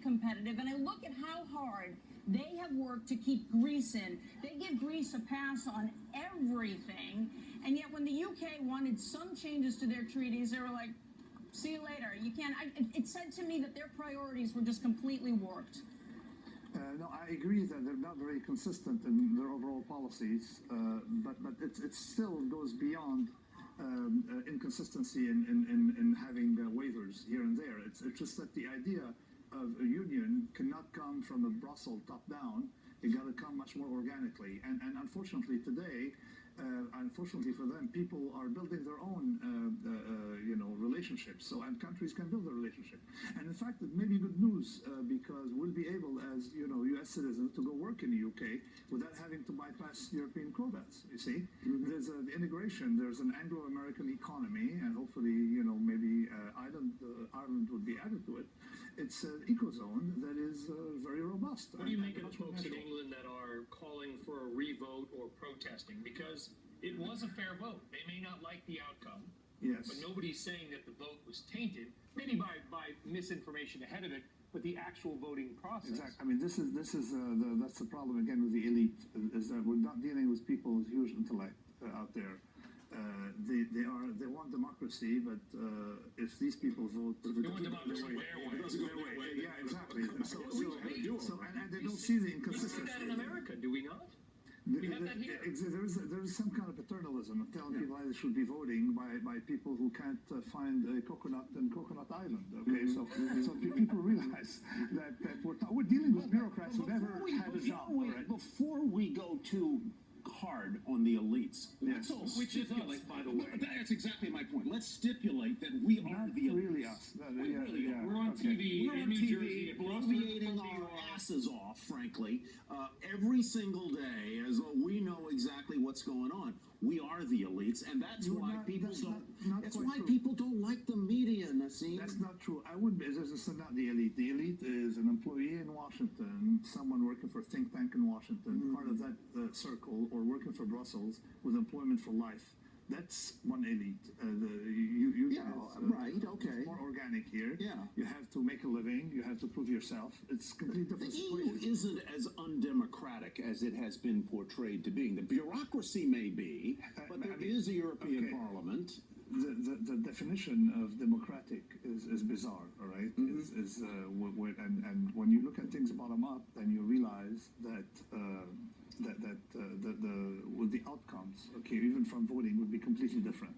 competitive, and I look at how hard they have worked to keep Greece in. They give Greece a pass on everything, and yet when the UK wanted some changes to their treaties, they were like, see you later. You can't. It said to me that their priorities were just completely warped. No, I agree that they're not very consistent in their overall policies, but it still goes beyond inconsistency in having waivers here and there. It's just that the idea of a union cannot come from a Brussels top down. It got to come much more organically. And unfortunately today, unfortunately for them, people are building their own, relationships. So, and countries can build a relationship. And in fact, it may be good news because we'll be able, as U.S. citizens, to go work in the UK without having to bypass European quotas. You see, there's the integration. There's an Anglo-American economy, and hopefully, maybe Ireland would be added to it. It's an ecozone that is very robust. What do you make of the folks in England that are calling for a revote or protesting? Because it was a fair vote. They may not like the outcome. Yes. But nobody's saying that the vote was tainted, maybe by misinformation ahead of it, but the actual voting process. Exactly. I mean, that's the problem again with the elite, is that we're not dealing with people with huge intellect out there. They want democracy, but if these people vote, they want democracy their way. Yeah, exactly. And they don't see the inconsistency. We see that in America, do we not? We have that here. There is some kind of paternalism of telling people how they should be voting by people who can't find a coconut in Coconut Island. Okay, so people realize that we're dealing with bureaucrats who never had a job. Before we go too hard on the elites, yes. Which is us, by the way. That's exactly my point. Let's stipulate that we are the elites. Really us. We're on TV. We're on TV, bloviating our asses off, frankly, every single day, as though we know exactly what's going on. We are the elites, and that's why people don't. That's why people don't like the media, Nassim. That's not true. I wouldn't. This is not the elite. The elite is an employee in Washington, someone working for a think tank in Washington, part of that circle, or working for Brussels with employment for life. That's one elite. Right, okay. It's more organic here. Yeah. You have to make a living. You have to prove yourself. It's completely different. The EU isn't as undemocratic as it has been portrayed to be. The bureaucracy may be, but there is a European Parliament. The definition of democratic is bizarre, all right? And when you look at things bottom up, then you realize that with the outcomes, okay, even from voting, would be completely different.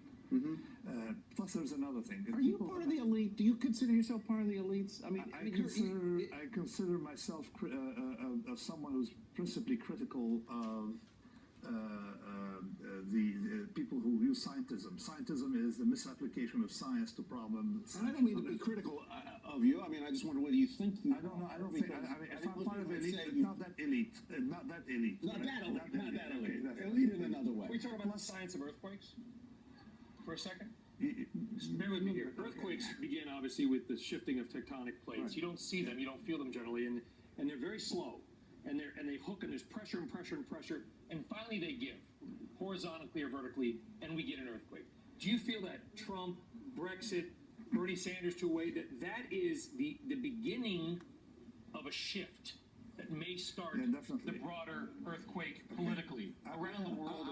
Plus, there's another thing. Are you part of the elite? Do you consider yourself part of the elites? I consider myself someone who's principally critical of the people who use scientism. Scientism is the misapplication of science to problems. And I don't mean to be critical of you. I mean, I just wonder whether you think you I don't know. I don't think. If I'm part of elite, it's not that elite. Not that elite. Not that elite. Not that elite. Elite in another way. Can we talk about the science of earthquakes for a second? Bear with me here. Earthquakes begin obviously with the shifting of tectonic plates. Right. You don't see them. You don't feel them generally, and they're very slow. And they hook, and there's pressure and pressure and pressure, and finally they give, horizontally or vertically, and we get an earthquake. Do you feel that Trump, Brexit, Bernie Sanders to a way that is the beginning of a shift that may start the broader earthquake politically around the world?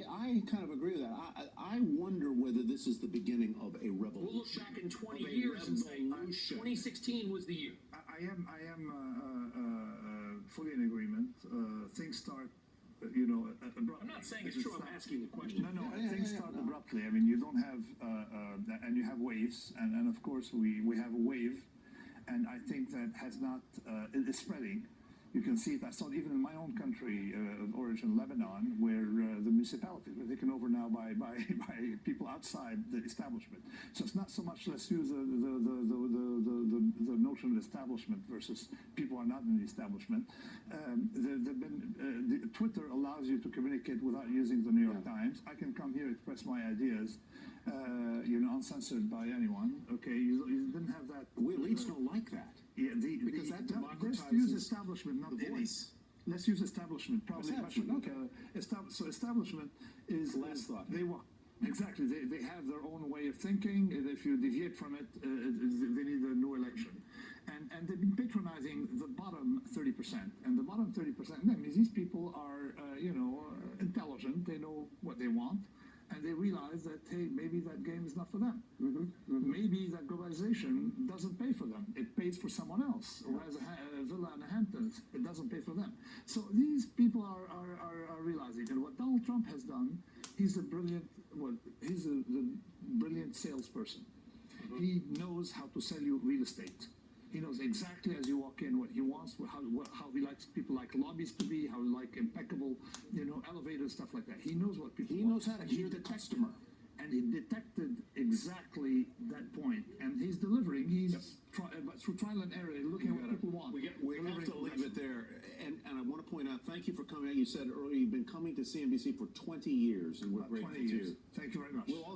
I kind of agree with that. I wonder whether this is the beginning of a revolution. We'll look back in 20 years and say 2016 was the year. I am fully in agreement. Things start, abruptly. I'm not saying it's true. I'm asking the question. No, things start abruptly. I mean, you don't have, and you have waves, and of course we have a wave, and I think that has not, it is spreading. You can see it. I saw it even in my own country of origin, Lebanon, where the municipalities were taken over now by people outside the establishment. So it's not so much let's use the notion of establishment versus people who are not in the establishment. Twitter allows you to communicate without using the New York Times. I can come here, express my ideas, uncensored by anyone. Okay, you didn't have that. We elites don't like that. Yeah, because that democratizes. Let's use establishment, not the voice. Let's use establishment. Probably okay. So establishment is less thought. They want exactly. They have their own way of thinking. And if you deviate from it, they need a new election. And they've been patronized. demonizing the bottom 30%, and the bottom 30%. That means these people are, intelligent. They know what they want, and they realize that hey, maybe that game is not for them. Maybe that globalization doesn't pay for them. It pays for someone else, who has a villa in the Hamptons. It doesn't pay for them. So these people are realizing, and what Donald Trump has done, he's a brilliant the brilliant salesperson. He knows how to sell you real estate. He knows exactly as you walk in what he wants, how he likes people like lobbies to be, how he like impeccable, elevators, stuff like that. He knows what people. He want. knows how to hear the customer. And he detected exactly that point, and he's delivering. He's through trial and error, looking at what people want. We have to leave it there. And I want to point out, thank you for coming out. You said earlier you've been coming to CNBC for 20 years, and we're grateful to you. Thank you very much. We'll all go